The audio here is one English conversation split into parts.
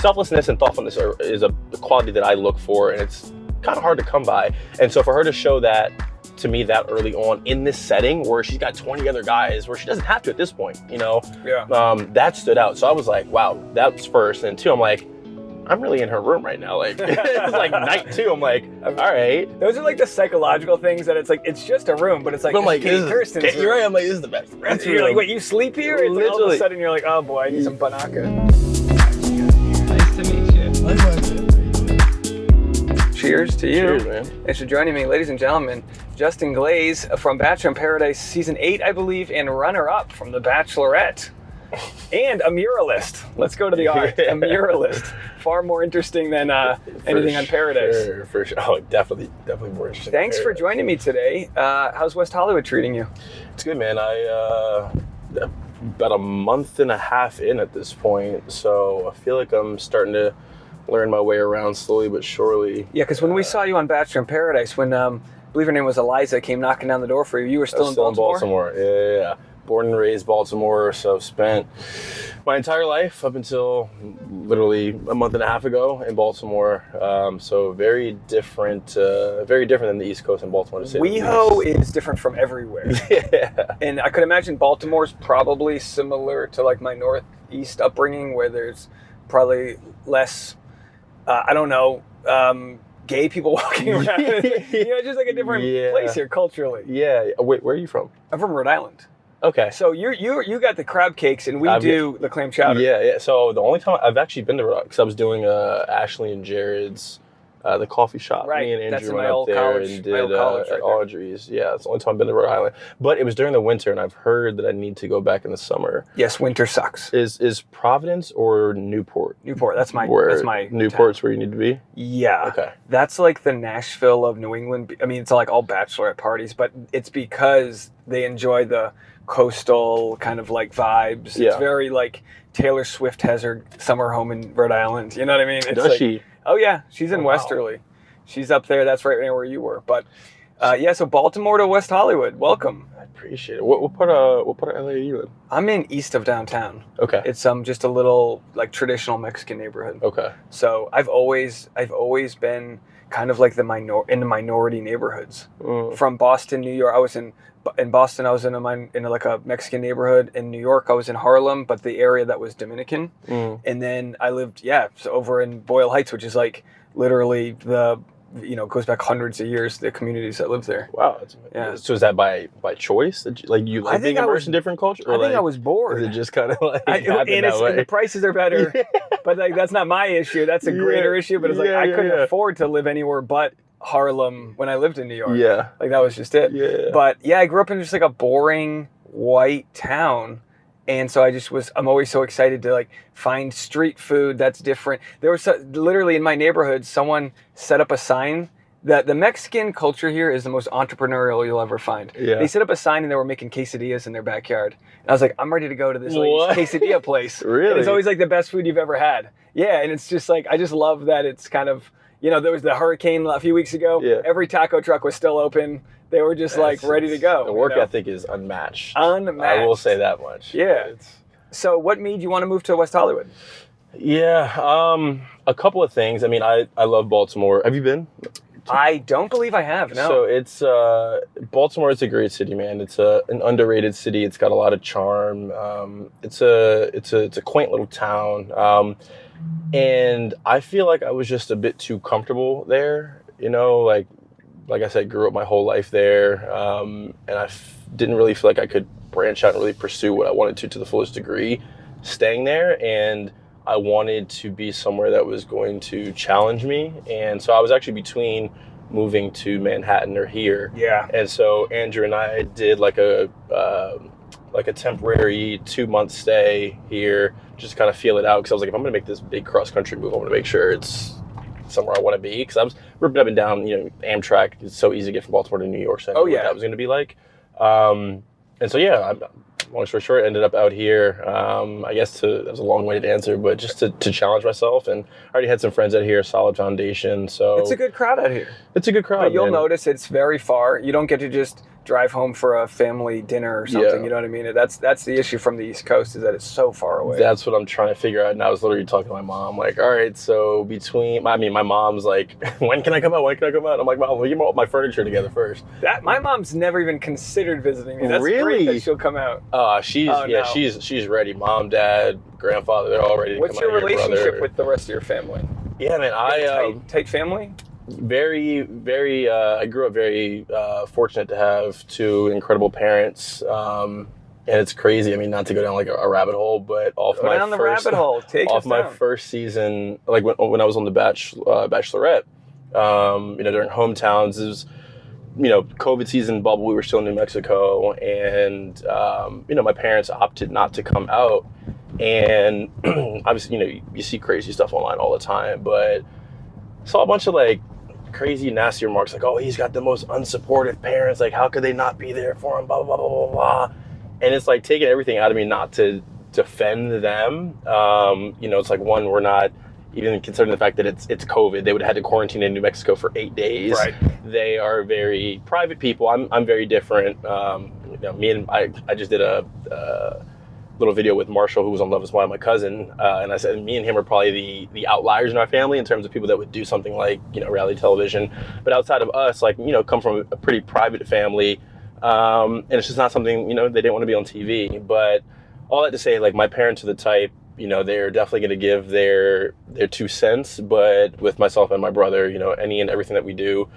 selflessness and thoughtfulness is a quality that I look for, and it's kind of hard to come by. And so for her to show that to me that early on in this setting where she's got 20 other guys, where she doesn't have to at this point, you know, that stood out. So I was like, wow, that's first. And two, I'm like, I'm really in her room right now. Like, it's like night 2. I'm like, all right. Those are like the psychological things that it's like, it's just a room, but it's like, I'm like, Thurston's room. You're right. I'm like, this is the best. You're like, wait, you sleep here? It's like all of a sudden you're like, oh boy, I need some banaka. Nice to meet you. Cheers to you. Cheers, man. Thanks for joining me, ladies and gentlemen. Justin Glaze from Bachelor in Paradise Season 8, I believe, and runner-up from The Bachelorette. And a muralist. Let's go to the art. A muralist. Far more interesting than anything on Paradise. For sure. Oh, definitely more interesting. Thanks for joining me today. How's West Hollywood treating you? It's good, man. I about a month and a half in at this point, so I feel like I'm starting to learn my way around slowly but surely. Yeah, because when we saw you on Bachelor in Paradise, when I believe her name was Eliza, came knocking down the door for you were still in Baltimore? Yeah. Born and raised Baltimore, so I've spent my entire life up until literally a month and a half ago in Baltimore. So very different than the East Coast in Baltimore. WeHo is different from everywhere. Yeah. And I could imagine Baltimore's probably similar to like my Northeast upbringing, where there's probably less, gay people walking around. Just like a different place here culturally. Yeah. Wait, where are you from? I'm from Rhode Island. Okay. So you got the crab cakes and we do the clam chowder. Yeah. So the only time I've actually been to Rhode Island, because I was doing Ashley and Jared's, the coffee shop. Right. Me and Andrew That's in went my up old there college, and did my old college at right there. Audrey's. Yeah, it's the only time I've been to Rhode Island. But it was during the winter, and I've heard that I need to go back in the summer. Yes, winter sucks. Is Providence or Newport? Newport. That's my Newport's town. where you need to be? Yeah. Okay. That's like the Nashville of New England. I mean, it's like all bachelorette parties, but it's because they enjoy the coastal kind of like vibes. Yeah. It's very like Taylor Swift has her summer home in Rhode Island. You know what I mean? It's Does like, she? Oh yeah, she's in Oh, wow. Westerly. She's up there. That's right near where you were. But so Baltimore to West Hollywood. Welcome. I appreciate it. What part of LA are you in? I'm in east of downtown. Okay. It's just a little like traditional Mexican neighborhood. Okay. So I've always been kind of like in the minority neighborhoods. From Boston, New York. I was in Boston. I was in like a Mexican neighborhood. In New York, I was in Harlem, but the area that was Dominican. And then I lived over in Boyle Heights, which is like literally goes back hundreds of years. The communities that live there. Wow. So is that by choice? You like being immersed in different cultures? I think I was bored. Is it just kind of like and the prices are better, but like that's not my issue. That's a greater issue. But it's like I couldn't afford to live anywhere but Harlem when I lived in New York. Yeah, like that was just it. Yeah. But I grew up in just like a boring white town, and so I'm always so excited to like find street food that's different. There was literally in my neighborhood, someone set up a sign. That the Mexican culture here is the most entrepreneurial you'll ever find. Yeah. They set up a sign and they were making quesadillas in their backyard. And I was like, I'm ready to go to this quesadilla place. Really? And it's always like the best food you've ever had. Yeah, and it's just like, I just love that it's kind of, there was the hurricane a few weeks ago. Yeah. Every taco truck was still open. They were just ready to go. The work ethic is unmatched. Unmatched. I will say that much. Yeah. So what made you want to move to West Hollywood? Yeah, a couple of things. I mean, I love Baltimore. Have you been? I don't believe I have, no. So it's, Baltimore is a great city, man. It's an underrated city. It's got a lot of charm. It's a quaint little town. And I feel like I was just a bit too comfortable there, like I said, grew up my whole life there. And I didn't really feel like I could branch out and really pursue what I wanted to the fullest degree staying there. And I wanted to be somewhere that was going to challenge me. And so I was actually between moving to Manhattan or here. Yeah. And so Andrew and I did like a temporary 2-month stay here, just kind of feel it out. Cause I was like, if I'm going to make this big cross country move, I want to make sure it's somewhere I want to be. Cause I was ripping up and down, Amtrak. It's so easy to get from Baltimore to New York. So I knew what that was going to be like. And so, long story short, ended up out here. I guess that was a long-winded answer, but just to challenge myself. And I already had some friends out here, solid foundation. So it's a good crowd out here. It's a good crowd. But you'll notice it's very far. You don't get to just drive home for a family dinner or something. Yeah. You know what I mean? That's the issue from the East Coast, is that it's so far away. That's what I'm trying to figure out. And I was literally talking to my mom, like, all right, so my mom's like, when can I come out? When can I come out? I'm like, Mom, we get all my furniture together first. My mom's never even considered visiting me. That's Really? great that she'll come out. She's ready. Mom, dad, grandfather, they're all ready to What's come out. your relationship brother. with the rest of your family? Yeah, man, Tight family? very, very, I grew up very fortunate to have two incredible parents. And it's crazy. I mean, not to go down like a rabbit hole, but off my first season, like when I was on the Bachelorette, during hometowns, it was, COVID season bubble. We were still in New Mexico, and my parents opted not to come out. And obviously, you see crazy stuff online all the time, but saw a bunch of like crazy, nasty remarks like, "Oh, he's got the most unsupportive parents. Like, how could they not be there for him?" Blah blah blah blah blah blah. And it's like taking everything out of me not to defend them. It's like, one, we're not even considering the fact that it's COVID. They would have had to quarantine in New Mexico for 8 days. Right. They are very private people. I'm very different. I just did a little video with Marshall, who was on Love Is Blind, my cousin, and I said me and him are probably the outliers in our family in terms of people that would do something like reality television. But outside of us, like come from a pretty private family, and it's just not something they didn't want to be on TV. But all that to say, like, my parents are the type, they're definitely going to give their 2 cents. But with myself and my brother, any and everything that we do,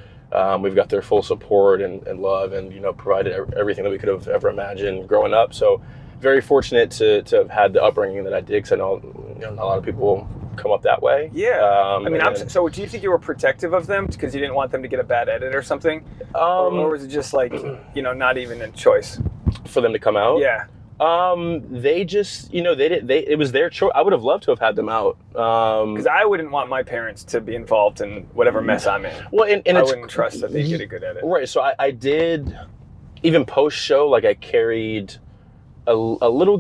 we've got their full support and love, and provided everything that we could have ever imagined growing up. So very fortunate to have had the upbringing that I did, because I know not a lot of people come up that way. Yeah. So do you think you were protective of them because you didn't want them to get a bad edit or something? Or was it just like, not even a choice for them to come out? Yeah. They just, it was their choice. I would have loved to have had them out. Because I wouldn't want my parents to be involved in whatever mess I'm in. Well, and I wouldn't trust that they get a good edit. Right. So I did, even post show, like I carried a little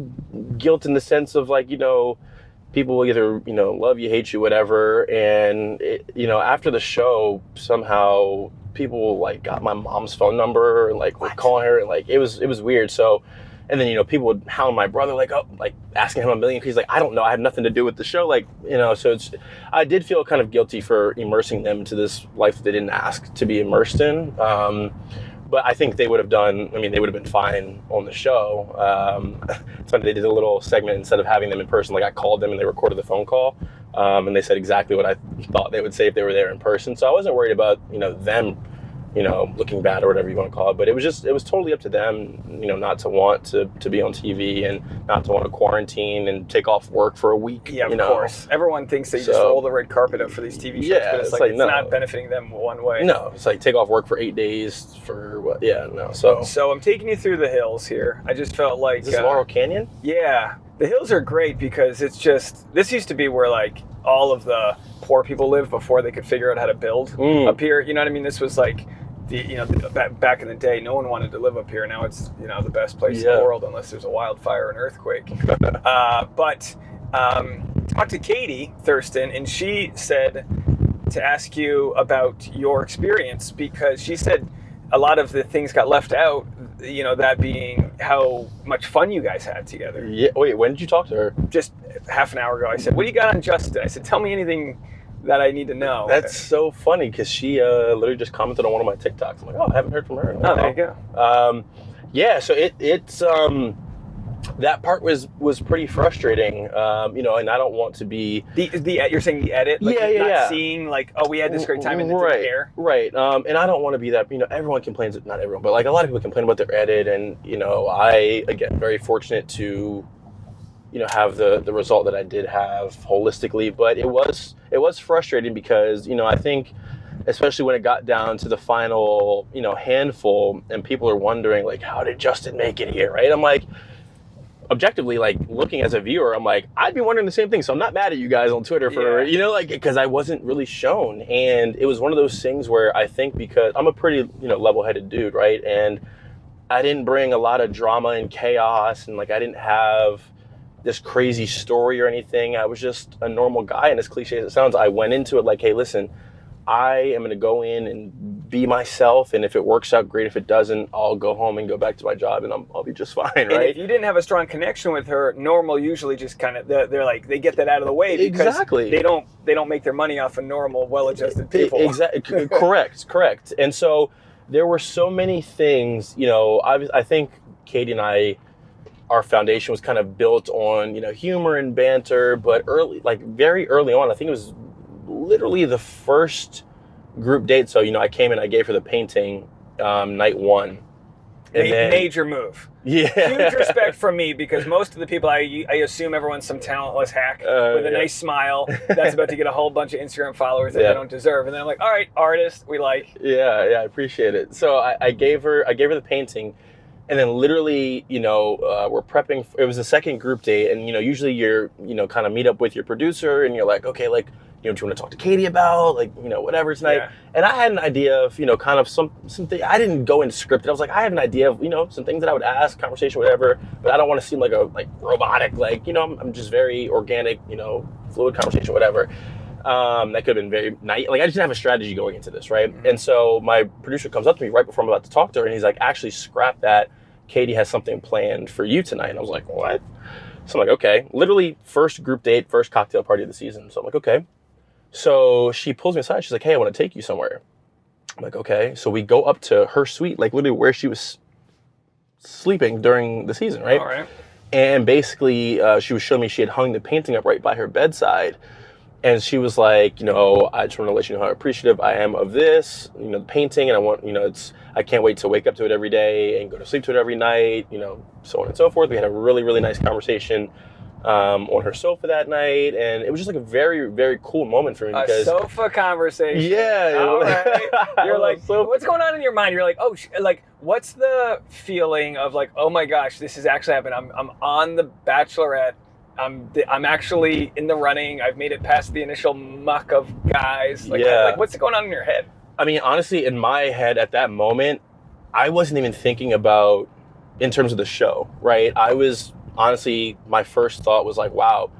guilt in the sense of like, people will either, love you, hate you, whatever. And, after the show, somehow people like got my mom's phone number and like were calling her, and like, it was weird. So, and then, people would hound my brother, like, oh, like asking him a million. He's like, I don't know. I had nothing to do with the show. Like, so I did feel kind of guilty for immersing them into this life that they didn't ask to be immersed in. But I think they would have been fine on the show. It's funny, they did a little segment instead of having them in person. Like, I called them and they recorded the phone call. And they said exactly what I thought they would say if they were there in person. So I wasn't worried about, them, looking bad or whatever you want to call it. But it was totally up to them, not to want to be on TV and not to want to quarantine and take off work for a week. Yeah, of course. Everyone thinks they just roll the red carpet up for these TV shows, but it's like it's not benefiting them one way. No, it's like take off work for 8 days for what? Yeah, no. So I'm taking you through the hills here. I just felt like... Is this Laurel Canyon? Yeah. The hills are great because it's just... This used to be where like all of the poor people lived before they could figure out how to build up here. You know what I mean? This was like... back in the day, no one wanted to live up here. Now it's the best place in the world, unless there's a wildfire or an earthquake. But talked to Katie Thurston, and she said to ask you about your experience, because she said a lot of the things got left out. That being how much fun you guys had together. Yeah. Wait, when did you talk to her? Just half an hour ago. I said, "What do you got on Justin?" I said, "Tell me anything that I need to know." That's so funny, because she literally just commented on one of my TikToks. I'm like, oh, I haven't heard from her. Oh, there you go. Yeah, so it's that part was pretty frustrating, and I don't want to be you're saying the edit, like not seeing like, oh, we had this great time and it didn't air. Right. And I don't want to be that. Everyone complains, not everyone, but like a lot of people complain about their edit, and I, again, very fortunate to have the result that I did have holistically. But it was frustrating because, I think, especially when it got down to the final, handful, and people are wondering, like, how did Justin make it here, right? I'm like, objectively, like, looking as a viewer, I'm like, I'd be wondering the same thing. So I'm not mad at you guys on Twitter for, because I wasn't really shown. And it was one of those things where I think, because I'm a pretty, level-headed dude, right? And I didn't bring a lot of drama and chaos, and, like, I didn't have this crazy story or anything. I was just a normal guy, and as cliche as it sounds, I went into it like, hey, listen, I am going to go in and be myself, and if it works out, great. If it doesn't, I'll go home and go back to my job, and I'll be just fine, right? And if you didn't have a strong connection with her, normal usually just kind of they're like they get that out of the way because exactly. they don't make their money off of normal, well-adjusted people. Exactly, correct. And so there were so many things, you know. I think Katie and I, our foundation was kind of built on, you know, humor and banter, but very early on, I think it was literally the first group date. So, you know, I came in, I gave her the painting night one. And then, major move. Yeah. Huge respect from me, because most of the people, I assume everyone's some talentless hack with a nice smile that's about to get a whole bunch of Instagram followers that they don't deserve. And then I'm like, all right, artist, we like. Yeah, I appreciate it. So I gave her the painting. And then literally, you know, we're prepping. It was the second group date. And, you know, usually you're, you know, kind of meet up with your producer and you're like, okay, like, you know, do you want to talk to Katie about, like, you know, whatever tonight? Yeah. And I had an idea of, you know, kind of something. I didn't go into scripted. I was like, I have an idea of, you know, some things that I would ask, conversation, whatever. But I don't want to seem like robotic. Like, you know, I'm just very organic, you know, fluid conversation, whatever. That could have been very nice. Like, I just didn't have a strategy going into this, right? Mm-hmm. And so my producer comes up to me right before I'm about to talk to her, and he's like, actually, scrap that. Katie has something planned for you tonight. And I was like, what? So I'm like, okay. Literally, first group date, first cocktail party of the season. So I'm like, okay. So she pulls me aside. She's like, hey, I want to take you somewhere. I'm like, okay. So we go up to her suite, like literally where she was sleeping during the season, right? All right. And basically, she was showing me she had hung the painting up right by her bedside. And she was like, you know, I just want to let you know how appreciative I am of this, you know, the painting. And I want, you know, I can't wait to wake up to it every day and go to sleep to it every night, you know, so on and so forth. We had a really, really nice conversation on her sofa that night, and it was just like a very, very cool moment for me. Because a sofa conversation. Yeah. All right. You're like, what's going on in your mind? You're like, oh, like, what's the feeling of like, oh my gosh, this is actually happening. I'm on the Bachelorette. I'm actually in the running. I've made it past the initial muck of guys. Like, like, what's going on in your head? I mean, honestly, in my head at that moment, I wasn't even thinking about in terms of the show, right? I was honestly, my first thought was like, wow,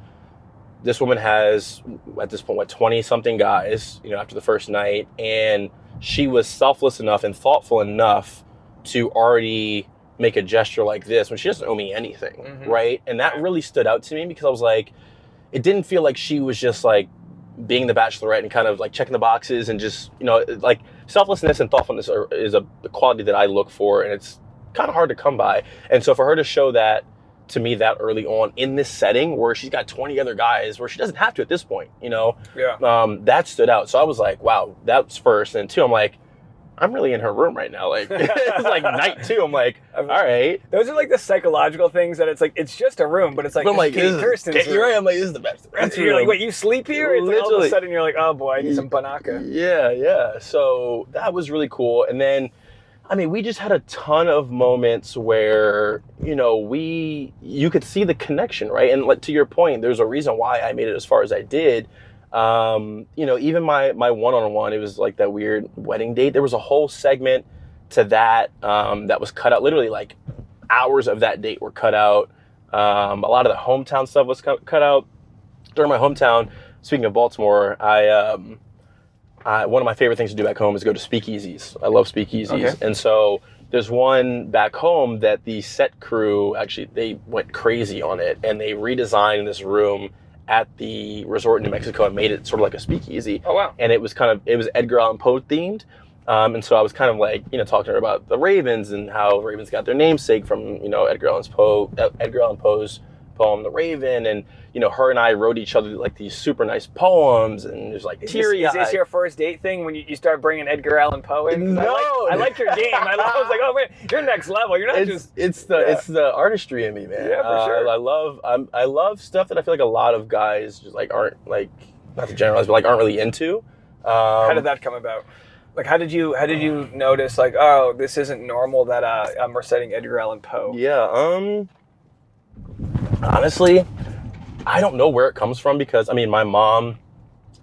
this woman has, at this point, 20-something guys, you know, after the first night, and she was selfless enough and thoughtful enough to already make a gesture like this when she doesn't owe me anything, right? And that really stood out to me because I was like, it didn't feel like she was just like being the Bachelorette and kind of like checking the boxes and just, you know, like selflessness and thoughtfulness is a quality that I look for, and it's kind of hard to come by. And so for her to show that to me that early on in this setting where she's got 20 other guys where she doesn't have to at this point, you know, that stood out. So I was like, wow, that's first. And two, I'm like, I'm really in her room right now. Like, it's like night two. I'm like, all right. Those are like the psychological things that it's like, it's just a room, but it's like, I'm like, Thurston's room. Right. I'm like, this is the best. You're like, wait, you sleep here? And all of a sudden you're like, oh boy, I need some banaka. Yeah. So that was really cool. And then, I mean, we just had a ton of moments where, you know, you could see the connection, right? And like, to your point, there's a reason why I made it as far as I did. You know, even my one-on-one, it was like that weird wedding date. There was a whole segment to that that was cut out. Literally, like, hours of that date were cut out. A lot of the hometown stuff was cut out. During my hometown, speaking of Baltimore, one of my favorite things to do back home is go to speakeasies. I love speakeasies. Okay. And so there's one back home that the set crew, actually, they went crazy on it, and they redesigned this room at the resort in New Mexico and made it sort of like a speakeasy. Oh, wow. And it was Edgar Allan Poe themed. And so I was kind of like, you know, talking to her about the Ravens and how Ravens got their namesake from, you know, Edgar Allan Poe's poem, The Raven. And, you know, her and I wrote each other like these super nice poems, and there's like teary-eyed. Is this your first date thing when you start bringing Edgar Allan Poe in? No. I like your game. I was like, oh man, you're next level. You're not it's the artistry in me, man. Yeah, for sure. I love stuff that I feel like a lot of guys just like aren't, like, not to generalize, but like aren't really into. How did that come about? Like, how did you notice, like, oh, this isn't normal that I'm reciting Edgar Allan Poe? Yeah, honestly, I don't know where it comes from, because I mean, my mom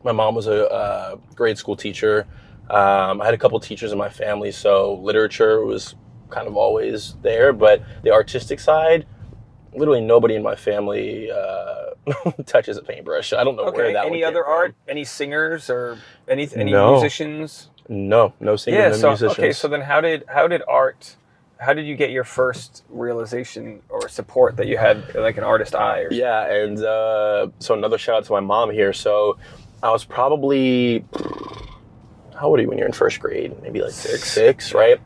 was a grade school teacher. I had a couple teachers in my family, so literature was kind of always there, but the artistic side, literally nobody in my family touches a paintbrush. I don't know where that any one other came art? from. Any singers or any musicians? No singers, Yeah. no So musicians. okay. So then, how did how did you get your first realization or support that you had like an artist eye? Or Yeah, and so another shout out to my mom here. So I was probably, how old are you when you're in first grade? Maybe like six, right?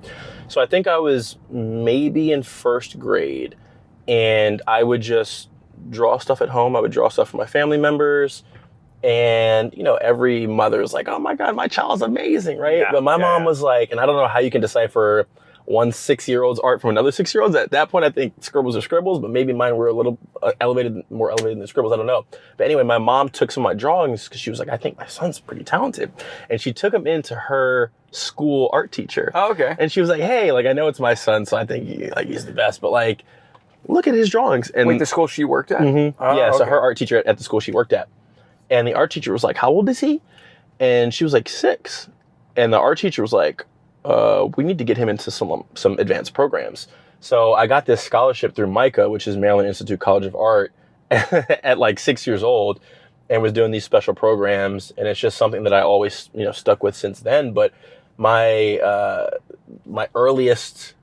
So I think I was maybe in first grade, and I would just draw stuff at home. I would draw stuff for my family members. And, every mother is like, oh my God, my child's amazing, right? Yeah, but my mom was like, and I don't know how you can decipher one 6-year-old's art from another 6-year-old's. At that point, I think scribbles are scribbles, but maybe mine were a little more elevated than scribbles. I don't know. But anyway, my mom took some of my drawings because she was like, I think my son's pretty talented. And she took them into her school art teacher. Oh, okay. And she was like, hey, like, I know it's my son, so I think he's the best, but like, look at his drawings. And wait, the school she worked at? Mm-hmm. Oh, yeah, so okay. her art teacher at the school she worked at. And the art teacher was like, how old is he? And she was like, 6. And the art teacher was like, we need to get him into some advanced programs. So I got this scholarship through MICA, which is Maryland Institute College of Art, at like 6 years old, and was doing these special programs. And it's just something that I always, stuck with since then. But my earliest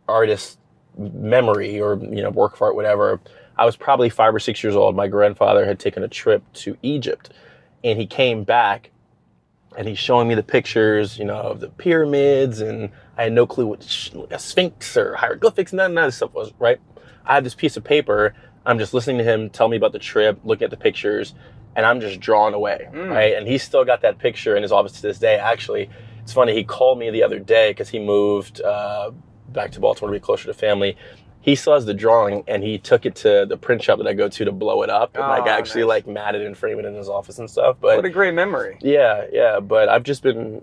artist memory or, work of art, whatever, I was probably 5 or 6 years old. My grandfather had taken a trip to Egypt, and he came back, and he's showing me the pictures, of the pyramids, and I had no clue what a sphinx or hieroglyphics, none of this stuff was, right? I have this piece of paper. I'm just listening to him tell me about the trip, looking at the pictures, and I'm just drawn away, right? And he's still got that picture in his office to this day. Actually, it's funny, he called me the other day because he moved back to Baltimore to be closer to family. He still has the drawing, and he took it to the print shop that I go to blow it up and actually nice. mat it and frame it in his office and stuff. But what a great memory. Yeah. But I've just been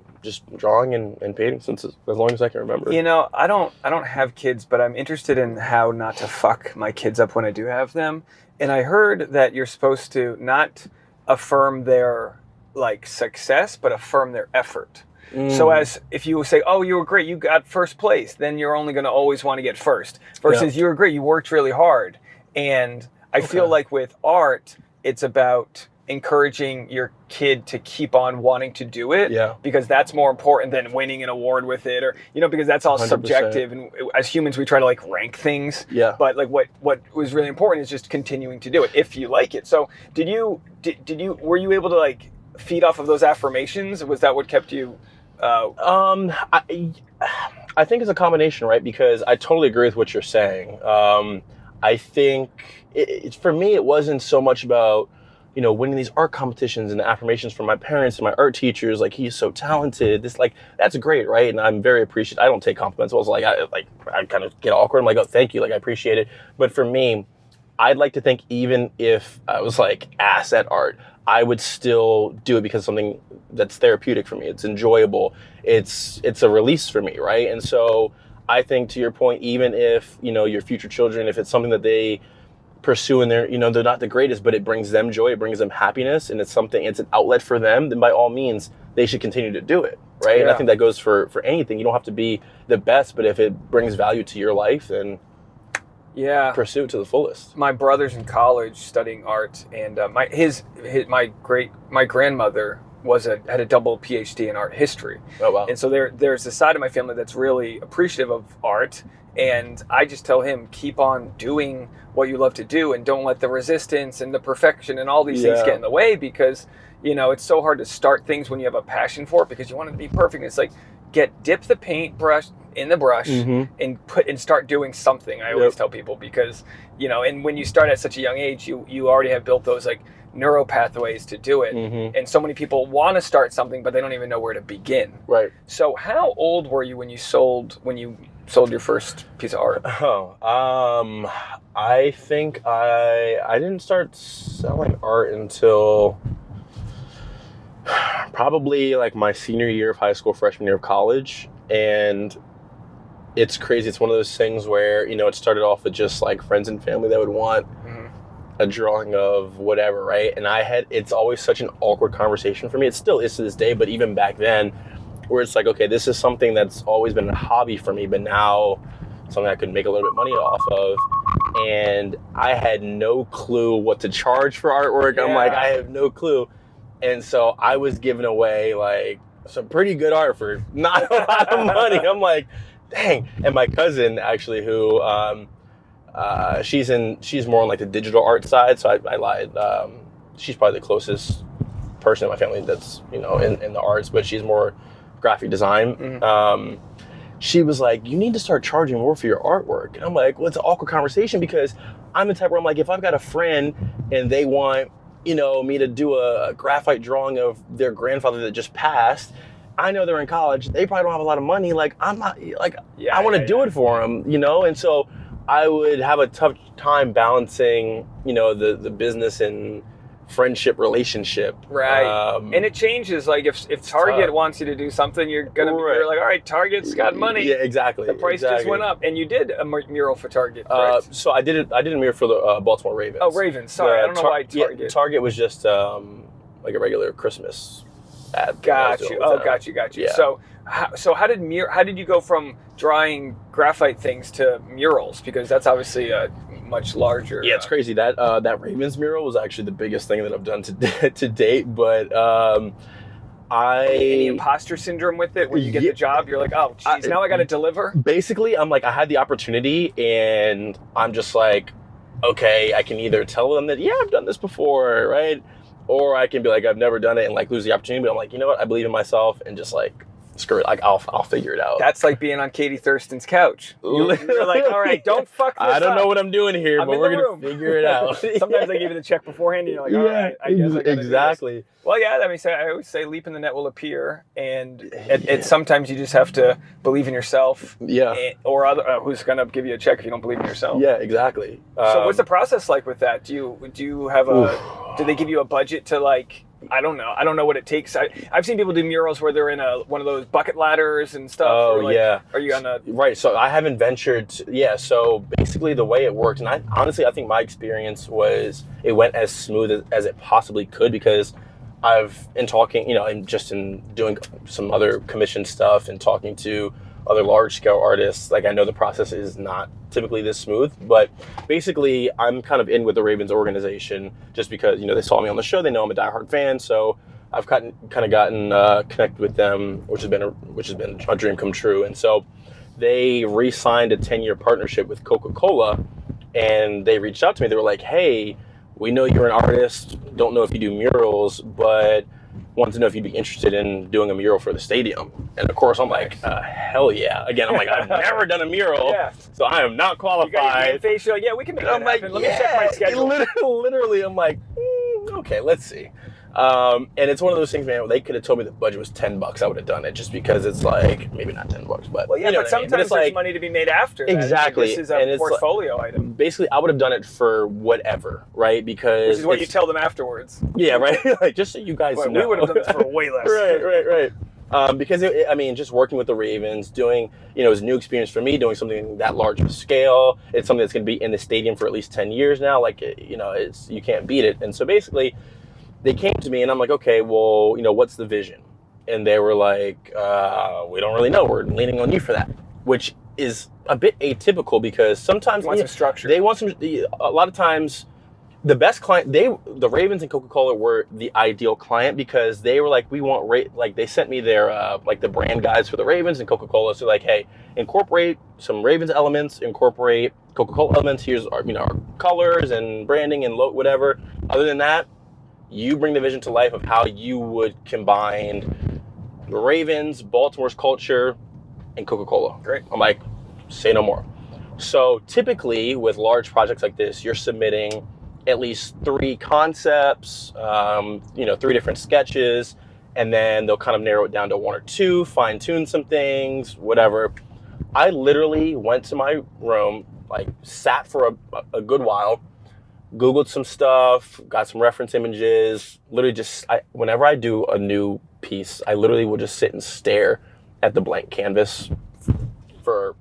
drawing and painting since as long as I can remember. I don't have kids, but I'm interested in how not to fuck my kids up when I do have them. And I heard that you're supposed to not affirm their like success, but affirm their effort. So as if you say, oh, you were great, you got first place, then you're only going to always want to get first. Versus you were great, you worked really hard. And I feel like with art, it's about encouraging your kid to keep on wanting to do it. Yeah. Because that's more important than winning an award with it, or because that's all 100%. Subjective. And as humans, we try to like rank things. Yeah. But like what was really important is just continuing to do it if you like it. So were you able to like feed off of those affirmations? Was that what kept you? I think it's a combination, right? Because I totally agree with what you're saying. I think for me, it wasn't so much about, winning these art competitions and the affirmations from my parents and my art teachers, like, he's so talented. That's great, right? And I'm very appreciative. I don't take compliments. I was I kind of get awkward. I'm like, oh, thank you. Like, I appreciate it. But for me, I'd like to think even if I was like ass at art, I would still do it because it's something that's therapeutic for me. It's enjoyable. It's a release for me, right? And so I think, to your point, even if, your future children, if it's something that they pursue and they're not the greatest, but it brings them joy, it brings them happiness, and it's an outlet for them, then by all means, they should continue to do it, right? Yeah. And I think that goes for anything. You don't have to be the best, but if it brings value to your life, then pursue it to the fullest. My brother's in college studying art, and my grandmother had a double PhD in art history. Oh wow! And so there's a side of my family that's really appreciative of art, and I just tell him, keep on doing what you love to do, and don't let the resistance and the perfection and all these things get in the way, because it's so hard to start things when you have a passion for it because you want it to be perfect. It's like dip the paintbrush in the brush and start doing something. I always tell people, because and when you start at such a young age, you already have built those like neuro pathways to do it, and so many people want to start something but they don't even know where to begin. Right. So how old were you when you sold your first piece of art? I think I didn't start selling art until probably like my senior year of high school, freshman year of college. And it's crazy. It's one of those things where, it started off with just like friends and family that would want a drawing of whatever, right? And it's always such an awkward conversation for me. It still is to this day, but even back then, where it's like, okay, this is something that's always been a hobby for me, but now something I could make a little bit money off of. And I had no clue what to charge for artwork. Yeah. I'm like, I have no clue. And so I was giving away like some pretty good art for not a lot of money. I'm like, dang. And my cousin actually, who she's more on like the digital art side, so I lied. She's probably the closest person in my family that's, you know, in the arts, but she's more graphic design. Mm-hmm. She was like, you need to start charging more for your artwork. And I'm like, well, it's an awkward conversation because I'm the type where I'm like, if I've got a friend and they want, you know, me to do a graphite drawing of their grandfather that just passed, I know they're in college, they probably don't have a lot of money. Like, I'm not, like, I want to do it for them, you know? And so I would have a tough time balancing, you know, the business and friendship relationship. Right. And it changes. Like if Target wants you to do something, you're you're like, all right, Target's got money. Yeah, exactly. The price just went up. And you did a mural for Target, correct? So I did a mural for the Baltimore Ravens. Oh, Ravens. Sorry, I don't know why Target. Yeah, Target was just like a regular Christmas ad. Got you. Oh, got you. Yeah. So how did you go from drawing graphite things to murals? Because that's obviously a much larger. Yeah, it's crazy. That Ravens mural was actually the biggest thing that I've done to date. But any imposter syndrome with it when you get the job? You're like, oh, geez, now I got to deliver. Basically, I'm like, I had the opportunity, and I'm just like, okay, I can either tell them that, yeah, I've done this before, right? Or I can be like, I've never done it and like lose the opportunity. But I'm like, you know what? I believe in myself and just like, screw it. Like, I'll figure it out. That's like being on Katie Thurston's couch. You're like, all right, don't fuck this up. I don't know what I'm doing here, but we're going to figure it out. Sometimes they give you the check beforehand and you're like, all right, I guess I gotta exactly. do this. Well, yeah, I mean, I always say leap in the net will appear. And it sometimes you just have to believe in yourself. Yeah. Or who's going to give you a check if you don't believe in yourself. Yeah, exactly. So what's the process like with that? Do you have do they give you a budget to like, I don't know what it takes. I've seen people do murals where they're in one of those bucket ladders and stuff. Oh, like, yeah. Are you on a... Right, so I haven't ventured... so basically the way it worked, and I think my experience was it went as smooth as it possibly could, because I've, in talking, you know, and just in doing some other commission stuff and talking to other large-scale artists, like I know the process is not typically this smooth, but basically I'm kind of in with the Ravens organization just because, you know, they saw me on the show, they know I'm a diehard fan, so I've kind of gotten connected with them, which has been a dream come true. And so they re-signed a 10-year partnership with Coca-Cola, and they reached out to me. They were like, hey, we know you're an artist, don't know if you do murals, but wanted to know if you'd be interested in doing a mural for the stadium. And of course, I'm like, hell yeah. Again, I'm like, I've never done a mural, so I am not qualified. You got your face, you're like, yeah, we can make that happen. Let me check my schedule. Literally, I'm like, okay, let's see. And it's one of those things, man, they could have told me the budget was $10. I would have done it, just because it's like, maybe not $10, but well, yeah, you know but sometimes there's like money to be made after that. Exactly. This is a portfolio item. Basically, I would have done it for whatever, right? Because which is what you tell them afterwards. Yeah, right. Like, just so you guys know. We would have done this for way less. Right. Because I mean, just working with the Ravens, doing, you know, it was a new experience for me, doing something that large of scale. It's something that's going to be in the stadium for at least 10 years now. Like, you know, you can't beat it. And so basically, they came to me and I'm like, okay, well, you know, what's the vision? And they were like, we don't really know. We're leaning on you for that, which is a bit atypical, because sometimes some structure. They want some. A lot of times, the best client, the Ravens and Coca-Cola were the ideal client, because they were like, we want like they sent me their like the brand guides for the Ravens and Coca-Cola. So like, hey, incorporate some Ravens elements, incorporate Coca-Cola elements. Here's our, you know, our colors and branding and whatever. Other than that, you bring the vision to life of how you would combine the Ravens, Baltimore's culture, and Coca-Cola. Great. I'm like, say no more. So typically with large projects like this, you're submitting at least 3 concepts, you know, 3 different sketches, and then they'll kind of narrow it down to 1 or 2, fine tune some things, whatever. I literally went to my room, like sat for a good while, Googled some stuff, got some reference images, literally just, whenever I do a new piece, I literally will just sit and stare at the blank canvas for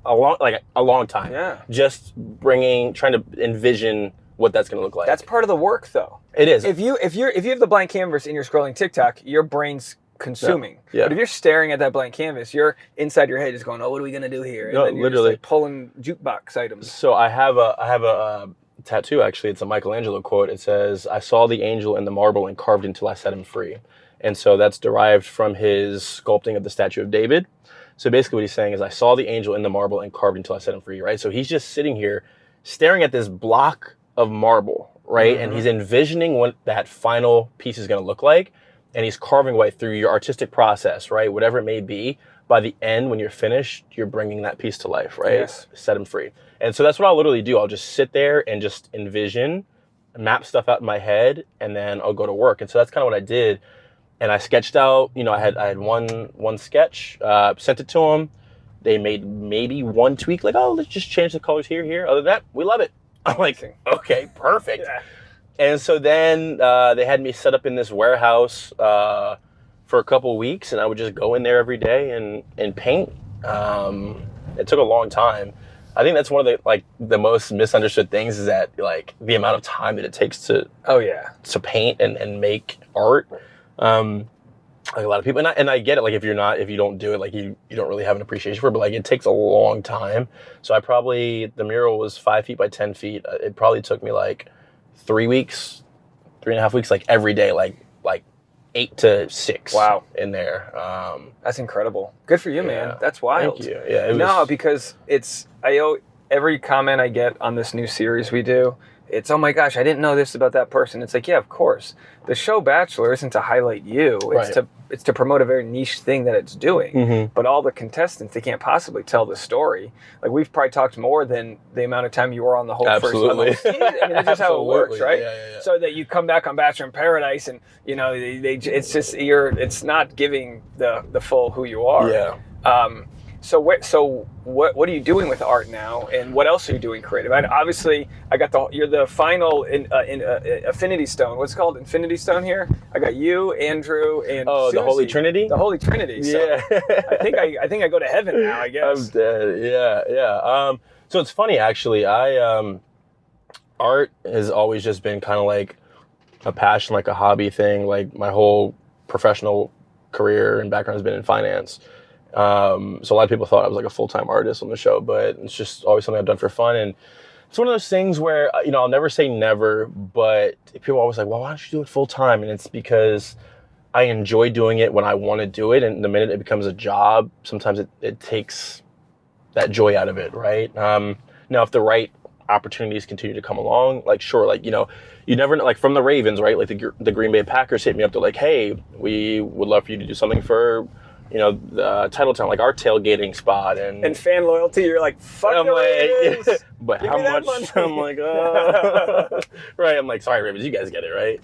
a long time. Yeah. Just trying to envision what that's going to look like. That's part of the work, though. It is. If you have the blank canvas and you're scrolling TikTok, your brain's consuming. Yeah. But if you're staring at that blank canvas, you're inside your head just going, oh, what are we going to do here? And no, then you're literally just like pulling jukebox items. So I have a tattoo, actually. It's a Michelangelo quote. It says, I saw the angel in the marble and carved until I set him free. And so that's derived from his sculpting of the statue of David. So basically what he's saying is, I saw the angel in the marble and carved until I set him free, right? So he's just sitting here staring at this block of marble, right? And he's envisioning what that final piece is going to look like. And he's carving away through your artistic process, right? Whatever it may be. By the end, when you're finished, you're bringing that piece to life, right? Yes. Set him free. And so that's what I'll literally do. I'll just sit there and just envision, map stuff out in my head, and then I'll go to work. And so that's kind of what I did. And I sketched out, you know, I had one sketch, sent it to them. They made maybe one tweak, like, oh, let's just change the colors here. Other than that, we love it. I'm like, okay, perfect. Yeah. And so then they had me set up in this warehouse for a couple of weeks, and I would just go in there every day and paint. It took a long time. I think that's one of the most misunderstood things, is that like the amount of time that it takes to paint and make art. Like a lot of people, and I get it. Like if you don't do it, like you don't really have an appreciation for it. But like it takes a long time. So the mural was 5 feet by 10 feet. It probably took me like 3 weeks, 3.5 weeks, like every day, like 8 to 6. Wow. In there. That's incredible. Good for you, man. That's wild. Thank you. Yeah. Because every comment I get on this new series we do, it's, oh my gosh, I didn't know this about that person. It's like, yeah, of course. The show Bachelor isn't to highlight you. It's to promote a very niche thing that it's doing. But all the contestants, they can't possibly tell the story. Like, we've probably talked more than the amount of time you were on the whole first season. I mean, that's just how it works, right? Yeah. So that you come back on Bachelor in Paradise, and you know, it's not giving the full who you are. Yeah. So what are you doing with art now, and what else are you doing creative? Obviously, you're the final in Affinity Stone. What's it called? Infinity Stone here. I got you, Andrew, and Susie. The Holy Trinity. The Holy Trinity. So yeah. I think I go to heaven now, I guess. I'm dead. Yeah. So it's funny, actually. Art has always just been kind of like a passion, like a hobby thing. Like my whole professional career and background has been in finance. So a lot of people thought I was like a full-time artist on the show, but it's just always something I've done for fun. And it's one of those things where, you know, I'll never say never, but people are always like, well, why don't you do it full-time? And it's because I enjoy doing it when I want to do it. And the minute it becomes a job, sometimes it takes that joy out of it, right? Now, if the right opportunities continue to come along, like, sure, like, you know, you never know, like from the Ravens, right? Like the Green Bay Packers hit me up. They're like, hey, we would love for you to do something for, you know, the Titletown, like our tailgating spot, and fan loyalty. You're like, fuck the Ravens. Yeah, but how much? I'm like, right. I'm like, sorry, Ravens, you guys get it, right?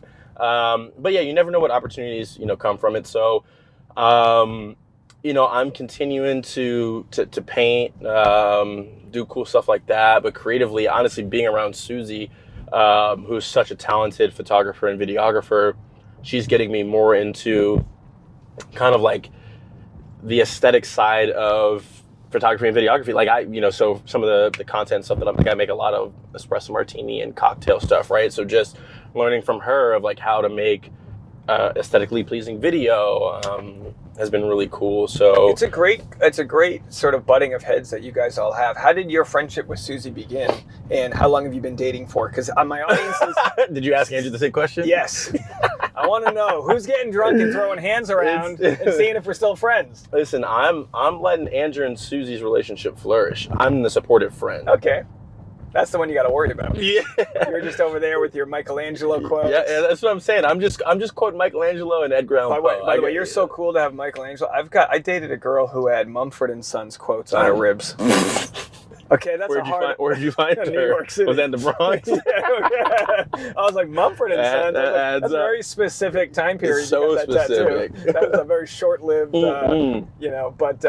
But yeah, you never know what opportunities, you know, come from it. So, you know, I'm continuing to paint, do cool stuff like that. But creatively, honestly, being around Susie, who's such a talented photographer and videographer, she's getting me more into kind of like the aesthetic side of photography and videography. Like so some of the content stuff that I make a lot of espresso martini and cocktail stuff, right? So just learning from her of like how to make aesthetically pleasing video has been really cool. So it's a great sort of butting of heads that you guys all have. How did your friendship with Susie begin, and how long have you been dating for? Because my audience is... Did you ask Andrew the same question? Yes. I want to know who's getting drunk and throwing hands around and seeing if we're still friends. Listen, I'm letting Andrew and Susie's relationship flourish. I'm the supportive friend. Okay. That's the one you got to worry about. Yeah. You're just over there with your Michelangelo quotes. Yeah, that's what I'm saying. I'm just quoting Michelangelo and Edgar Allan Poe. By the way, you're so cool to have Michelangelo. I dated a girl who had Mumford & Sons quotes on her ribs. Okay, that's Where'd you find her? New York City. Was that in the Bronx? I was like, Mumford & Sons. That's a very specific time period. It's so specific. That was a very short-lived, you know. But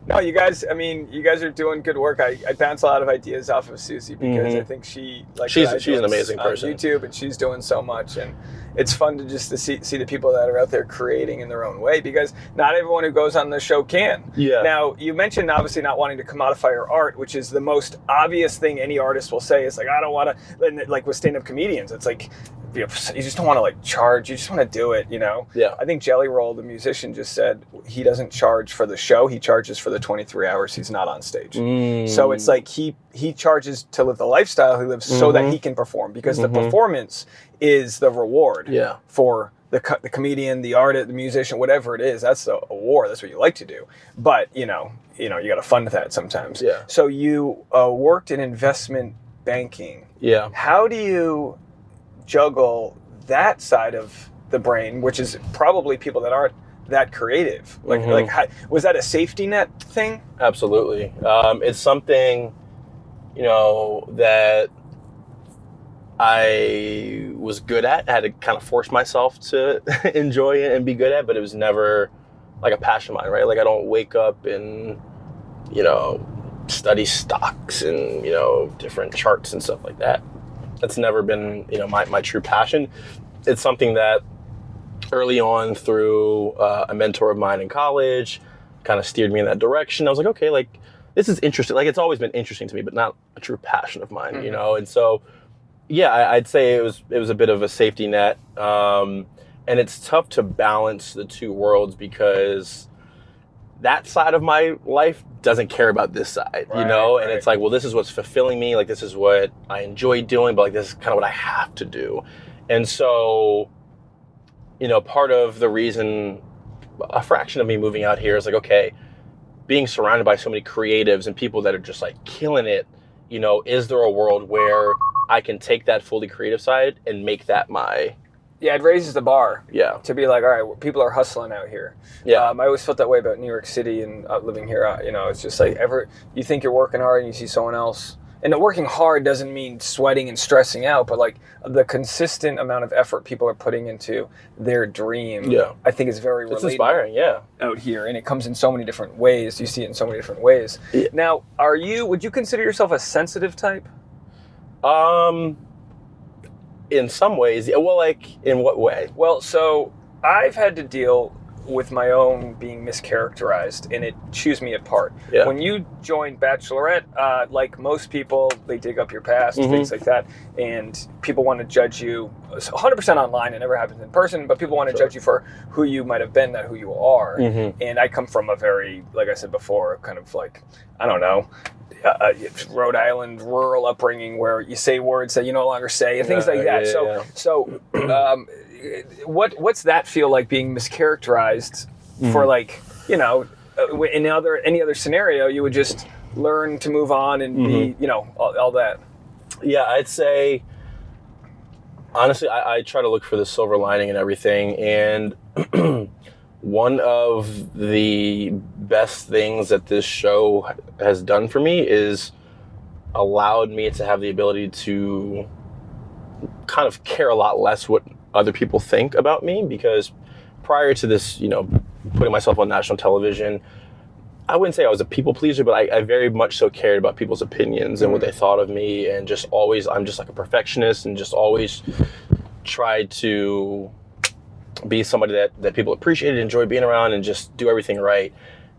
no, you guys are doing good work. I bounce a lot of ideas off of Susie because I think she's an amazing person on YouTube, and she's doing so much, and it's fun to just see the people that are out there creating in their own way, because not everyone who goes on the show can. Yeah. Now, you mentioned obviously not wanting to commodify your art, which is the most obvious thing any artist will say. Is like, I don't want to, like with stand-up comedians, it's like, you just don't want to like charge, you just want to do it, you know? Yeah. I think Jelly Roll, the musician, just said he doesn't charge for the show, he charges for the 23 hours he's not on stage. So it's like he charges to live the lifestyle he lives so that he can perform, because the performance is the reward for the comedian, the artist, the musician, whatever it is. That's a war. That's what you like to do. But you got to fund that sometimes. Yeah. So you worked in investment banking. Yeah. How do you juggle that side of the brain, which is probably people that aren't that creative? Like was that a safety net thing? Absolutely. It's something, that I was good at. I had to kind of force myself to enjoy it and be good at, but it was never like a passion of mine, right? Like I don't wake up and, study stocks and, different charts and stuff like that. That's never been, my true passion. It's something that early on through a mentor of mine in college kind of steered me in that direction. I was like, okay, like this is interesting. Like it's always been interesting to me, but not a true passion of mine, And so, yeah, I'd say it was a bit of a safety net. And it's tough to balance the two worlds because that side of my life doesn't care about this side, And it's like, well, this is what's fulfilling me. Like, this is what I enjoy doing, but like, this is kind of what I have to do. And so, part of the reason, a fraction of me moving out here is like, okay, being surrounded by so many creatives and people that are just like killing it, is there a world where I can take that fully creative side and make that my... Yeah, it raises the bar. Yeah. To be like, all right, people are hustling out here. Yeah. I always felt that way about New York City and living here. It's just like you think you're working hard and you see someone else. And working hard doesn't mean sweating and stressing out, but like the consistent amount of effort people are putting into their dream, I think is very relatable. It's inspiring, yeah. Out here, and it comes in so many different ways. You see it in so many different ways. Yeah. Now, would you consider yourself a sensitive type? In some ways, well, like in what way? Well, so I've had to deal with my own being mischaracterized, and it chews me apart. Yeah. When you join Bachelorette, like most people, they dig up your past, things like that, and people want to judge you 100% online. It never happens in person, but people want to judge you for who you might have been, not who you are. And I come from a very, like I said before, kind of like, I don't know, Rhode Island rural upbringing where you say words that you no longer say and things like that. So what's that feel like, being mischaracterized for like, in any other scenario, you would just learn to move on and be, all that. Yeah, I'd say, honestly, I try to look for the silver lining in everything. And one of the best things that this show has done for me is allowed me to have the ability to kind of care a lot less what other people think about me, because prior to this, putting myself on national television, I wouldn't say I was a people pleaser, but I very much so cared about people's opinions and what they thought of me, and just always, I'm just like a perfectionist and just always tried to be somebody that people appreciated, enjoy being around, and just do everything right.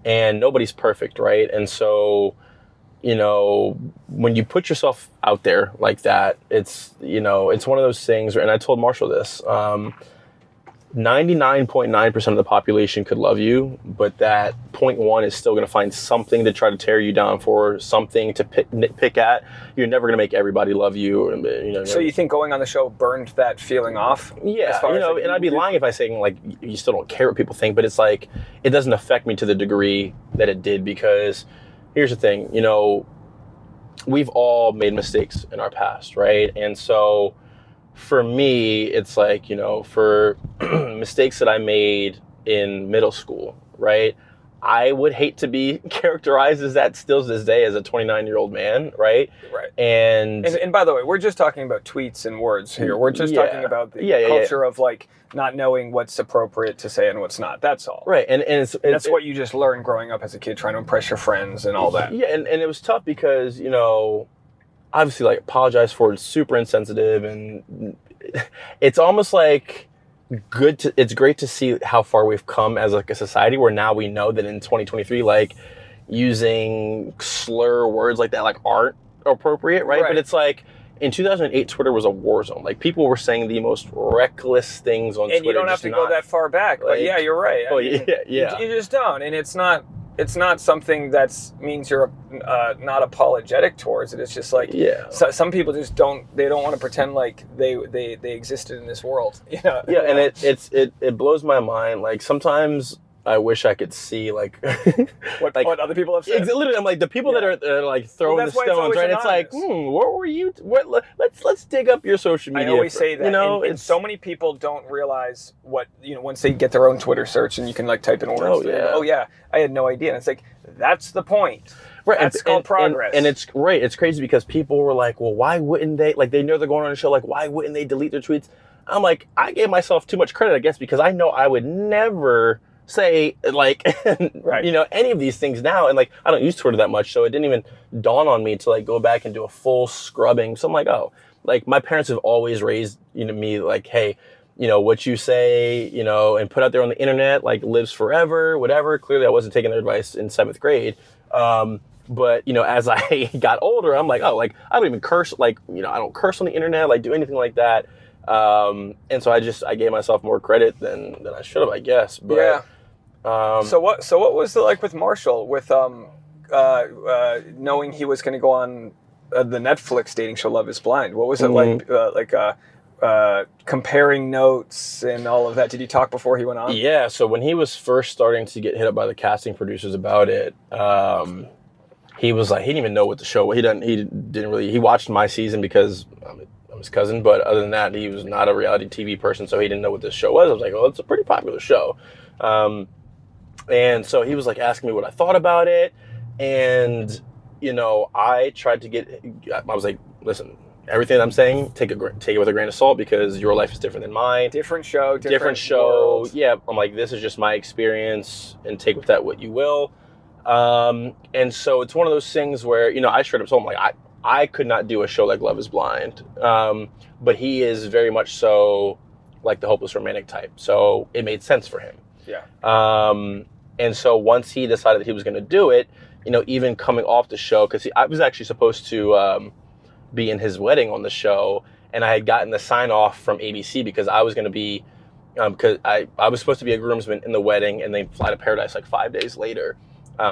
And nobody's perfect, right? And so, when you put yourself out there like that, it's one of those things, and I told Marshall this, 99.9% of the population could love you, but that 0.1 is still going to find something to try to tear you down for, something to nitpick at. You're never going to make everybody love you. So you think going on the show burned that feeling off? Yeah, and I'd be lying if I say like you still don't care what people think, but it's like it doesn't affect me to the degree that it did, because here's the thing, we've all made mistakes in our past, right? And so for me, it's like, for mistakes that I made in middle school, right? I would hate to be characterized as that still to this day as a 29-year-old man, right? Right. And by the way, we're just talking about tweets and words here. We're just talking about the culture of like not knowing what's appropriate to say and what's not. That's all. Right. And that's what you just learned growing up as a kid, trying to impress your friends and all that. Yeah, and it was tough because, obviously, like, apologize for it, super insensitive, and it's almost like it's great to see how far we've come as like a society, where now we know that in 2023, like, using slur words like that like aren't appropriate, right? But it's like in 2008, Twitter was a war zone. Like, people were saying the most reckless things on Twitter. And you don't have to go that far back, but yeah, you're right. You just don't, and it's not. it's not something that means you're not apologetic towards it. It's just like some people just don't want to pretend like they existed in this world. Yeah, and it blows my mind. Like sometimes I wish I could see like what other people have said. Literally, I'm like the people that are like throwing the stones, right? It's like, what were you? Let's dig up your social media. I always say that. And so many people don't realize what once they get their own Twitter search and you can like type in words. Oh yeah, I had no idea. And it's like that's the point. Right, that's called progress. And it's great. It's crazy because people were like, well, why wouldn't they? Like they know they're going on a show. Like why wouldn't they delete their tweets? I'm like, I gave myself too much credit, I guess, because I know I would never say like any of these things now, and like I don't use Twitter that much, so it didn't even dawn on me to like go back and do a full scrubbing. So I'm like, oh, like my parents have always raised me like, hey, what you say and put out there on the internet like lives forever, whatever. Clearly I wasn't taking their advice in 7th grade, but as I got older, I'm like, oh, like I don't even curse, like I don't curse on the internet, like do anything like that. And so I gave myself more credit than I should have, I guess. But yeah. So what was it like with Marshall with knowing he was going to go on the Netflix dating show Love Is Blind? What was it like comparing notes and all of that? Did he talk before he went on? Yeah. So when he was first starting to get hit up by the casting producers about it, he was like, he didn't even know what the show was. He didn't really. He watched my season because I'm his cousin, but other than that, he was not a reality TV person, so he didn't know what this show was. I was like, well, it's a pretty popular show. And so he was like asking me what I thought about it. And, I tried to I was like, listen, everything I'm saying, take it with a grain of salt because your life is different than mine. Different show. World. Yeah. I'm like, this is just my experience and take with that what you will. And so it's one of those things where, I straight up told him like, I could not do a show like Love Is Blind. But he is very much so like the hopeless romantic type. So it made sense for him. Yeah. And so once he decided that he was going to do it, even coming off the show, because I was actually supposed to be in his wedding on the show, and I had gotten the sign off from ABC because I was going to be, because I was supposed to be a groomsman in the wedding, and they fly to Paradise like 5 days later.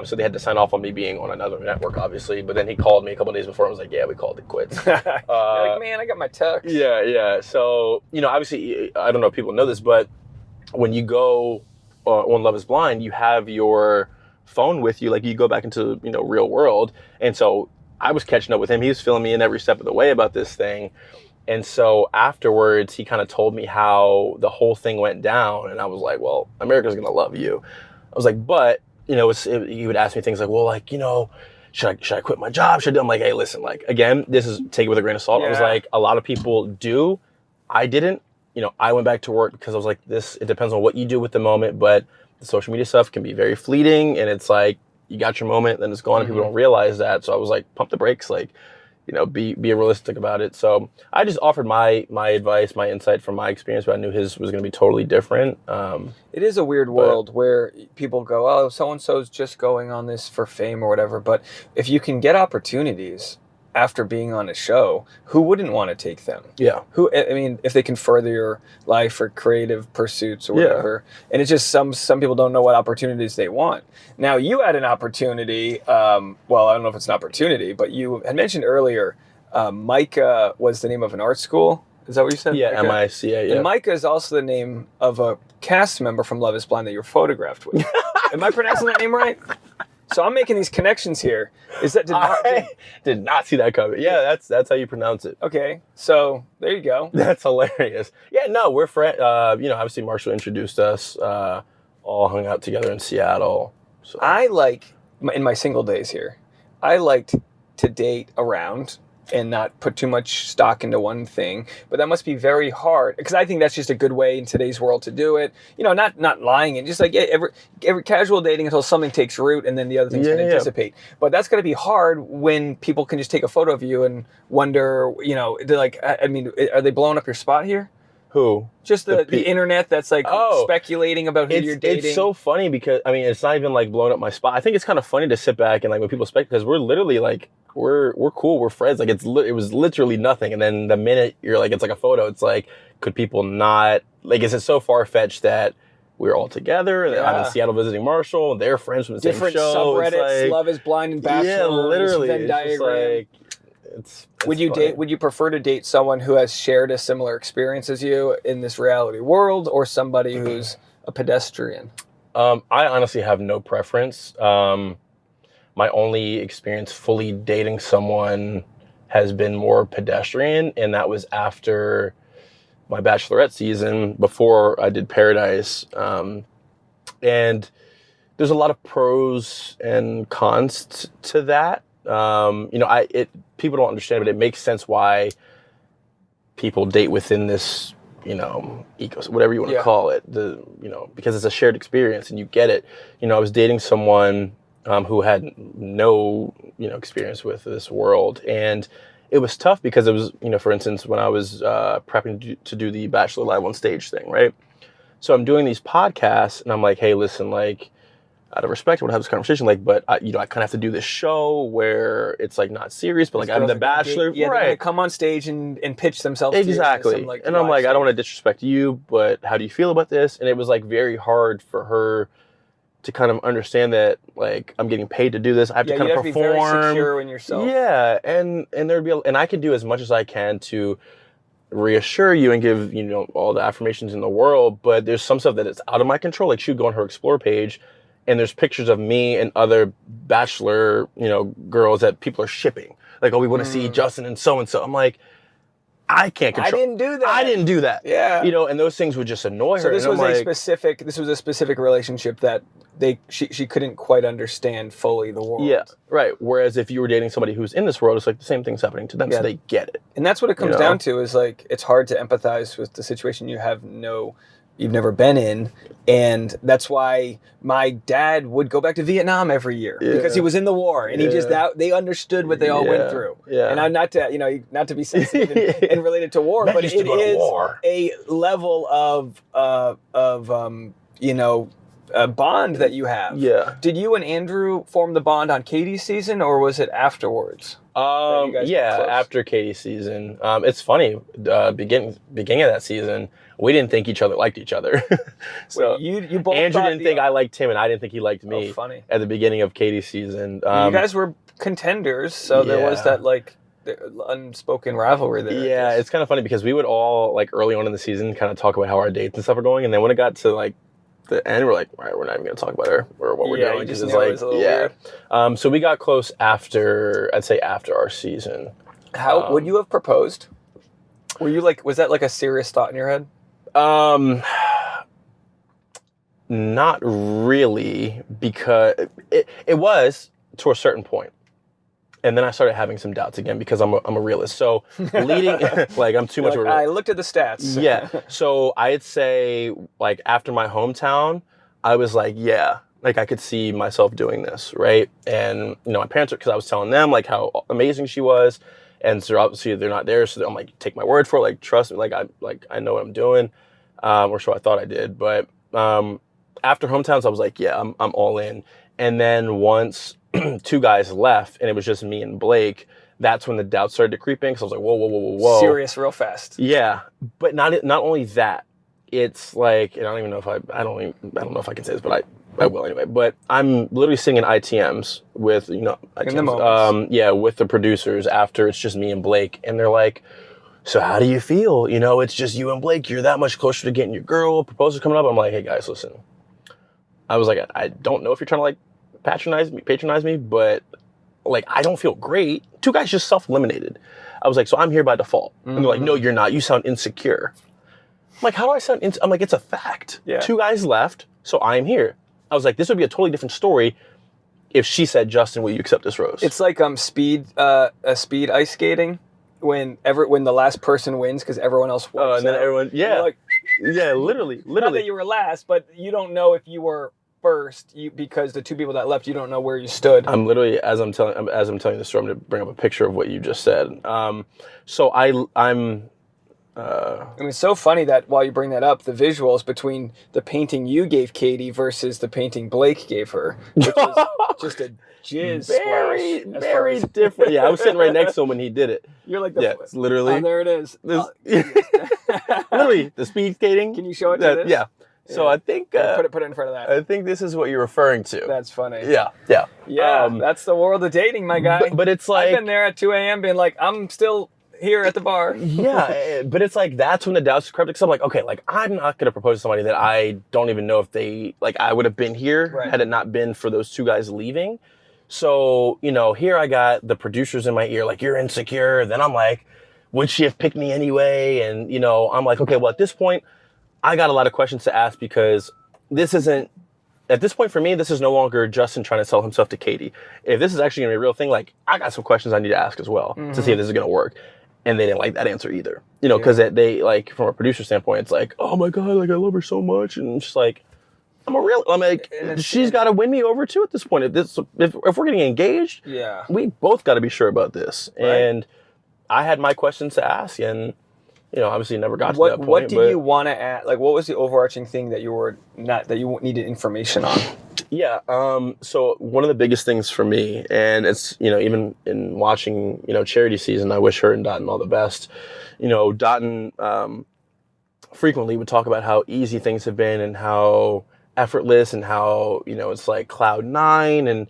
So they had to sign off on me being on another network, obviously. But then he called me a couple days before and was like, yeah, we called it quits. You're like, man, I got my text. Yeah. So, obviously, I don't know if people know this, but when you go on Love Is Blind, you have your phone with you. Like, you go back into, real world. And so I was catching up with him. He was filling me in every step of the way about this thing. And so afterwards, he kind of told me how the whole thing went down. And I was like, well, America's going to love you. I was like, but... he would ask me things like, well, like, should I quit my job? I'm like, hey, listen, like, again, this is take it with a grain of salt. Yeah. I was like, a lot of people do. I didn't. I went back to work because I was like, it depends on what you do with the moment, but the social media stuff can be very fleeting, and it's like, you got your moment, then it's gone, and people don't realize that. So I was like, pump the brakes, like, be realistic about it. So I just offered my advice, my insight from my experience, but I knew his was going to be totally different. It is a weird world where people go, oh, so-and-so's just going on this for fame or whatever. But if you can get opportunities after being on a show, who wouldn't want to take them? Yeah. If they can further your life or creative pursuits or whatever. Yeah. And it's just some people don't know what opportunities they want. Now, you had an opportunity, well, I don't know if it's an opportunity, but you had mentioned earlier, Micah was the name of an art school. Is that what you said? Yeah, MICA, yeah. And Micah is also the name of a cast member from Love Is Blind that you're photographed with. Am I pronouncing that name right? So I'm making these connections here. I did not see that coming. Yeah, that's how you pronounce it. Okay, so there you go. That's hilarious. Yeah, no, we're friends. Obviously Marshall introduced us. All hung out together in Seattle. So. I in my single days here, I liked to date around and not put too much stock into one thing. But that must be very hard, because I think that's just a good way in today's world to do it. Not lying and just like every casual dating until something takes root and then the other things can dissipate. But that's got to be hard when people can just take a photo of you and wonder, they're like, are they blowing up your spot here? Who? Just the internet that's like speculating about who you're dating. It's so funny because, it's not even like blowing up my spot. I think it's kind of funny to sit back and like when people speculate, because we're literally like, we're cool, we're friends. Like it was literally nothing. And then the minute you're like, it's like a photo, it's like, could people not, like, is it so far-fetched that we were all together, and I'm in Seattle visiting Marshall, and they're friends from the Different same show. subreddits, Love is Blind and Bachelor. Yeah, literally. Venn diagram. It's would you funny. date? Would you prefer to date someone who has shared a similar experience as you in this reality world, or somebody who's a pedestrian? I honestly have no preference. My only experience fully dating someone has been more pedestrian, and that was after my Bachelorette season, before I did Paradise. And there's a lot of pros and cons to that. People don't understand, but it makes sense why people date within this, whatever you want to call it, because it's a shared experience and you get it. I was dating someone who had no, experience with this world, and it was tough because it was, for instance, when I was prepping to do the Bachelor Live on Stage thing, right? So I'm doing these podcasts, and I'm like, hey, listen, like, out of respect, I want to have this conversation, like, but I kind of have to do this show where it's like not serious, but like I'm the Bachelor, right? They're gonna come on stage and pitch themselves. Exactly. To you, and I'm like, I don't want to disrespect you, but how do you feel about this? And it was like very hard for her to kind of understand that, like, I'm getting paid to do this. I have to kind of perform. Be very secure in yourself. Yeah, and there'd be, and I can do as much as I can to reassure you and give all the affirmations in the world, but there's some stuff that is out of my control. Like, she'd go on her Explore page, and there's pictures of me and other Bachelor, girls that people are shipping. Like, oh, we want to see Justin and so. I'm like, I can't control. I didn't do that. Yeah. And those things would just annoy her. So this was a specific relationship that she couldn't quite understand fully the world. Yeah, right. Whereas if you were dating somebody who's in this world, it's like the same thing's happening to them, so they get it. And that's what it comes down to, is like, it's hard to empathize with the situation you've never been in. And that's why my dad would go back to Vietnam every year, because he was in the war, and they understood what they all went through. Yeah. And I'm not to be sensitive and related to war, but it is a level of a bond that you have. Yeah. Did you and Andrew form the bond on Katie's season, or was it afterwards? After Katie's season. It's funny, beginning of that season, we didn't think each other liked each other. So wait, you both Andrew didn't think I liked him, and I didn't think he liked me. Oh, funny. At the beginning of Katie's season. You guys were contenders, so there was that, like, unspoken rivalry there. Yeah, it's kind of funny because we would all, like, early on in the season kind of talk about how our dates and stuff are going, and then when it got to, like, the end, we're like, all right, we're not even going to talk about her or what we're doing. Just it's like, it was a little weird. So we got close after our season. How would you have proposed? Were you like, was that like a serious thought in your head? Not really, because it was to a certain point. And then I started having some doubts again because I'm a realist. So leading, like, I'm too much of a realist. I looked at the stats. Yeah. So I'd say, like, after my hometown, I was like, yeah, like, I could see myself doing this, right? And, my parents, because I was telling them, like, how amazing she was. And so obviously they're not there. So I'm like, take my word for it. Like, trust me. Like, I know what I'm doing. Or so I thought I did. But after hometowns, I was like, yeah, I'm all in. And then once two guys left and it was just me and Blake, that's when the doubts started to creep in, because I was like, whoa. Serious real fast. Yeah. But not only that, it's like, and I don't know if I can say this, but I will anyway. But I'm literally sitting in ITMs with, ITMs, with the producers after it's just me and Blake, and they're like, so how do you feel? It's just you and Blake. You're that much closer to getting your girl. Proposals coming up. I'm like, hey guys, listen. I was like, I don't know if you're trying to, like, patronize me, but, like, I don't feel great. Two guys just self-eliminated. I was like, so I'm here by default. Mm-hmm. And they're like, no, you're not. You sound insecure. I'm like, how do I sound I'm like, it's a fact. Yeah. Two guys left, so I'm here. I was like, this would be a totally different story if she said, Justin, will you accept this rose? It's like speed ice skating when the last person wins because everyone else wins. Oh, and then everyone, like, yeah, literally. Not that you were last, but you don't know if you were first, because the two people that left, you don't know where you stood. I'm literally, as I'm telling the story, I'm going to bring up a picture of what you just said. So I'm. It's so funny that while you bring that up, the visuals between the painting you gave Katie versus the painting Blake gave her, which is just a jizz very different. Yeah, I was sitting right next to him when he did it. You're like, it's literally. Oh, there it is. Literally, the speed skating. Can you show it to this? Yeah. So I think put it in front of that. I think this is what you're referring to. That's funny. Yeah. That's the world of dating, my guy. But it's like I've been there at 2 a.m. being like, I'm still here at the bar. Yeah, but it's like that's when the doubts crept. Because I'm like, okay, like I'm not gonna propose to somebody that I don't even know if they like. I would have been here had it not been for those two guys leaving. So here I got the producers in my ear, like you're insecure. Then I'm like, would she have picked me anyway? And I'm like, okay, well at this point, I got a lot of questions to ask because this isn't. At this point for me, this is no longer Justin trying to sell himself to Katie. If this is actually gonna be a real thing, like I got some questions I need to ask as well to see if this is gonna work. And they didn't like that answer either, because they like from a producer standpoint, it's like, oh my god, like I love her so much, and it's just like, I'm like, she's got to win me over too at this point. If we're getting engaged, we both got to be sure about this. Right. And I had my questions to ask, and obviously never got to that point. What did you want to ask? Like, what was the overarching thing that you needed information on? Yeah. So one of the biggest things for me, and it's, even in watching, Charity Season, I wish her and Dotun all the best. Dotun frequently would talk about how easy things have been and how effortless and how, it's like cloud nine.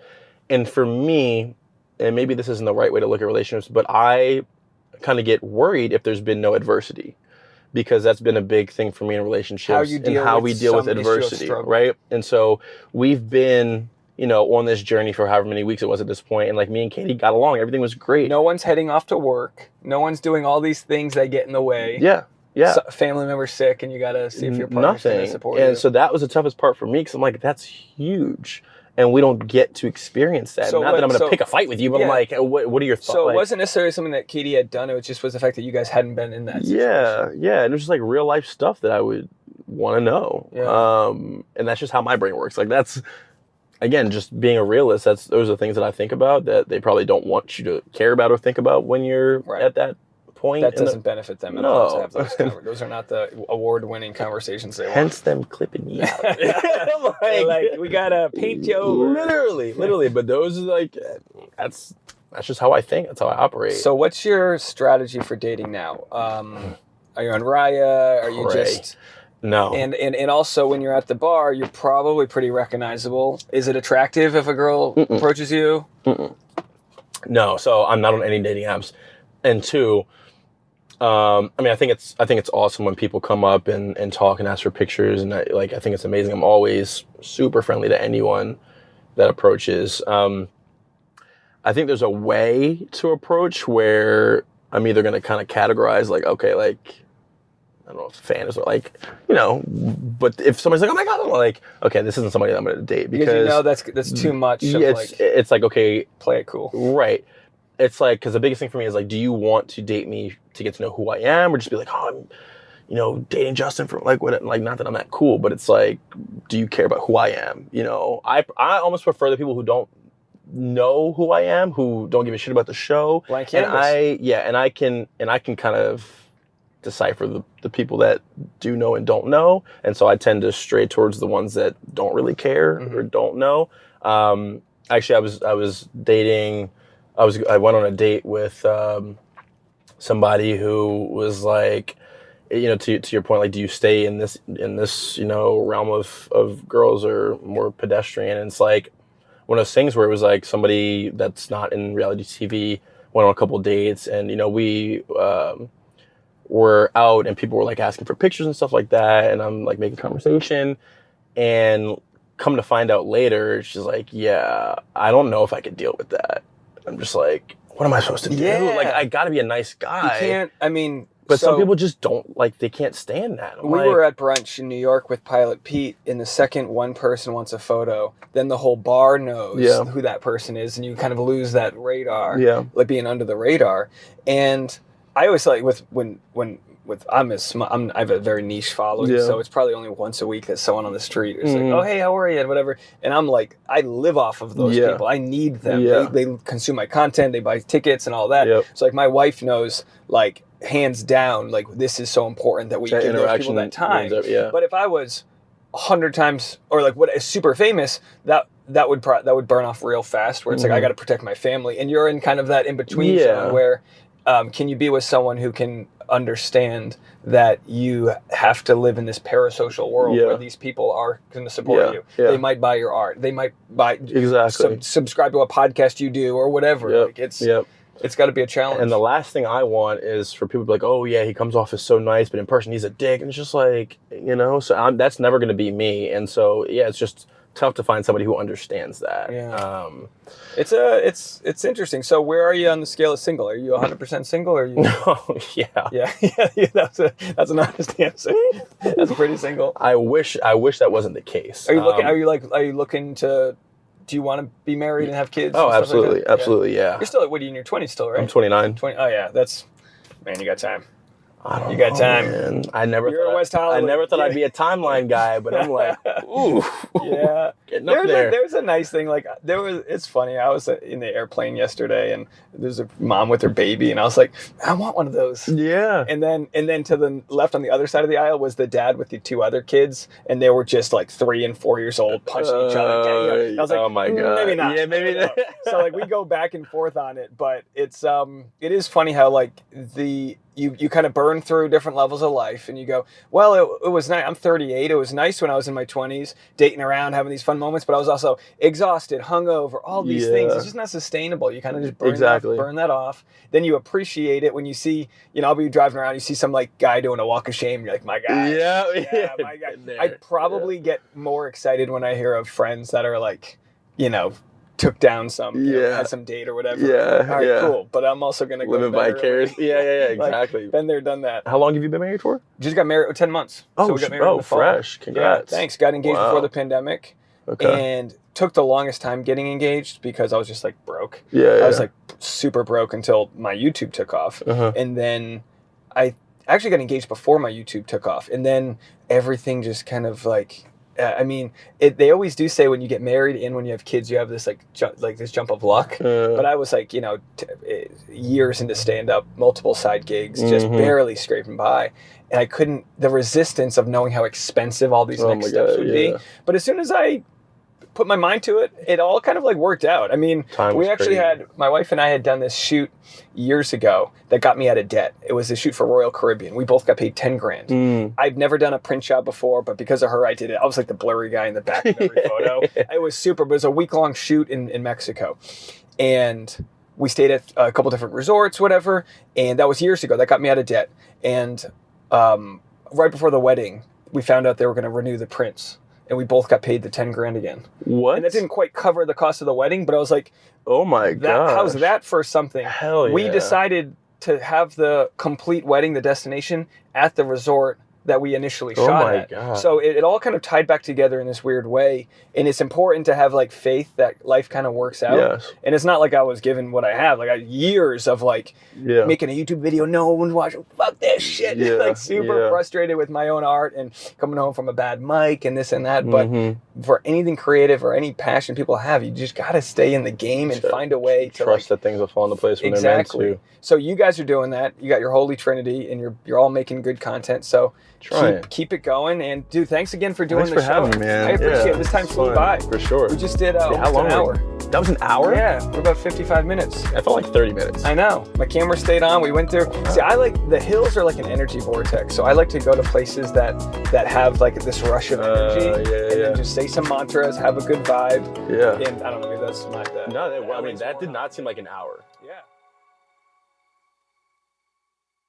And for me, and maybe this isn't the right way to look at relationships, but I kind of get worried if there's been no adversity. Because that's been a big thing for me in relationships and how we deal with adversity, right? And so we've been, on this journey for however many weeks it was at this point, and like me and Katie got along. Everything was great. No one's heading off to work. No one's doing all these things that get in the way. Yeah. Family member's sick, and you got to see if your partner's going to support you. And so that was the toughest part for me because I'm like, that's huge. And we don't get to experience that. Not that I'm going to pick a fight with you, but I'm like, what are your thoughts? So it wasn't necessarily something that Katie had done. It just was the fact that you guys hadn't been in that situation. Yeah. And it was just like real life stuff that I would want to know. Yeah. And that's just how my brain works. Like that's, again, just being a realist, those are the things that I think about that they probably don't want you to care about or think about when you're at that point. That doesn't benefit them at all to have those conversations. Those are not the award-winning conversations they want. Hence them clipping me out. like, we gotta paint you over. Literally. But those are like, that's just how I think. That's how I operate. So what's your strategy for dating now? Are you on Raya? Are you just... No. And also when you're at the bar, you're probably pretty recognizable. Is it attractive if a girl approaches you? No. So I'm not on any dating apps. And two, I think it's awesome when people come up and talk and ask for pictures, and I think it's amazing. I'm always super friendly to anyone that approaches. I think there's a way to approach where I'm either going to kind of categorize like, okay, like, I don't know if fan is like, but if somebody's like, oh my God, I'm like, okay, this isn't somebody that I'm going to date because that's too much. It's like, okay, play it cool. Right. It's like, because the biggest thing for me is like, do you want to date me to get to know who I am, or just be like, oh, I'm, dating Justin for like what? Like, not that I'm that cool, but it's like, do you care about who I am? I almost prefer the people who don't know who I am, who don't give a shit about the show. Blank canvas. And I can kind of decipher the people that do know and don't know, and so I tend to stray towards the ones that don't really care or don't know. Actually, I was dating. I went on a date with somebody who was like, to your point, like, do you stay in this realm of girls or more pedestrian? And it's like one of those things where it was like somebody that's not in reality TV went on a couple of dates, and we were out and people were like asking for pictures and stuff like that, and I'm like making conversation, and come to find out later, she's like, yeah, I don't know if I could deal with that. I'm just like, what am I supposed to do? Yeah. Like, I gotta be a nice guy. You can't, but some people just don't, like, they can't stand that. We were at brunch in New York with Pilot Pete, and the second one person wants a photo, then the whole bar knows who that person is, and you kind of lose that radar, like being under the radar. And I always like I have a very niche following, so it's probably only once a week that someone on the street is like, oh, hey, how are you, and whatever. And I'm like, I live off of those people. I need them. They consume my content. They buy tickets and all that. So like my wife knows, like, hands down, like, this is so important that we give those people that time. But if I was 100 times or like what is super famous, that would burn off real fast. Where it's like, I got to protect my family, and you're in kind of that in between zone where can you be with someone who can understand that you have to live in this parasocial world where these people are going to support you. They might buy your art. They might buy subscribe to a podcast you do or whatever. Like it's got to be a challenge. And the last thing I want is for people to be like, oh yeah, he comes off as so nice, but in person he's a dick. And it's just like, so that's never going to be me. And so it's just tough to find somebody who understands that. Yeah. It's interesting. So where are you on the scale of single? Are you 100% single, or are you? No, yeah. That's an honest answer. That's pretty single. I wish that wasn't the case. Are you looking? Are you looking to? Do you want to be married and have kids? Oh, absolutely, absolutely, yeah. You're still, what are you, in your 20s still, right? I'm 29. 20. Oh yeah, man, you got time. You got time. Man. I never thought I'd be a timeline guy, but I'm like, ooh, yeah. Getting up there. There's a nice thing. Like it's funny. I was in the airplane yesterday, and there's a mom with her baby, and I was like, I want one of those. Yeah. And then to the left on the other side of the aisle was the dad with the two other kids, and they were just like 3 and 4 years old, punching each other. I was like, oh my god, maybe not. Yeah, maybe not. So like we go back and forth on it, but it is funny how like you kind of burn through different levels of life, and you go, well, it was nice. I'm 38. It was nice when I was in my 20s, dating around, having these fun moments, but I was also exhausted, hungover, all these things. It's just not sustainable. You kind of just burn that off. Then you appreciate it when you see, I'll be driving around, you see some like guy doing a walk of shame. You're like, my guy. Yeah, my guy. I probably get more excited when I hear of friends that are like, took down some, had some date or whatever. Yeah, all right, cool. But I'm also gonna go living vicariously. Yeah, exactly. Been there, done that. How long have you been married for? Just got married 10 months. Oh, so we got married in the fall. Fresh. Congrats. Yeah, thanks. Got engaged before the pandemic. Okay. And took the longest time getting engaged because I was just like broke. I was like super broke until my YouTube took off. And then I actually got engaged before my YouTube took off. And then everything just kind of like, they always do say when you get married and when you have kids, you have this this jump of luck. But I was like, years into stand-up, multiple side gigs, just barely scraping by. And I couldn't, the resistance of knowing how expensive all these next steps would be. But as soon as I put my mind to it, it all kind of like worked out. We actually my wife and I had done this shoot years ago that got me out of debt. It was a shoot for Royal Caribbean. We both got paid $10,000. I'd never done a print job before, but because of her, I did it. I was like the blurry guy in the back of every photo. It was super, but it was a week-long shoot in Mexico. And we stayed at a couple different resorts, whatever. And that was years ago. That got me out of debt. And right before the wedding, we found out they were going to renew the prints. And we both got paid the $10,000 again. What? And that didn't quite cover the cost of the wedding, but I was like, oh my god, how's that for something? Hell yeah. We decided to have the complete wedding, the destination, at the resort that we initially shot at. God. So it all kind of tied back together in this weird way. And it's important to have like faith that life kind of works out. Yes. And it's not like I was given what I have. Like I had years of like making a YouTube video, no one watching, fuck this shit. Like super frustrated with my own art and coming home from a bad mic and this and that. But for anything creative or any passion people have, you just got to stay in the game and find a way to trust that things will fall into place when they're meant to. So you guys are doing that. You got your holy trinity and you're all making good content. So keep it going. And dude, thanks again for doing the show. Thanks for having me, man. I appreciate it. This time flew by. For sure. We just did how long an hour. That was an hour? Yeah, we're about 55 minutes. I felt like 30 minutes. I know. My camera stayed on. We went through. See, I like the hills are like an energy vortex. So I like to go to places that have like this rush of energy and then just say some mantras, have a good vibe. Yeah. And I don't know, maybe that's not that. No, that did not seem like an hour. Yeah.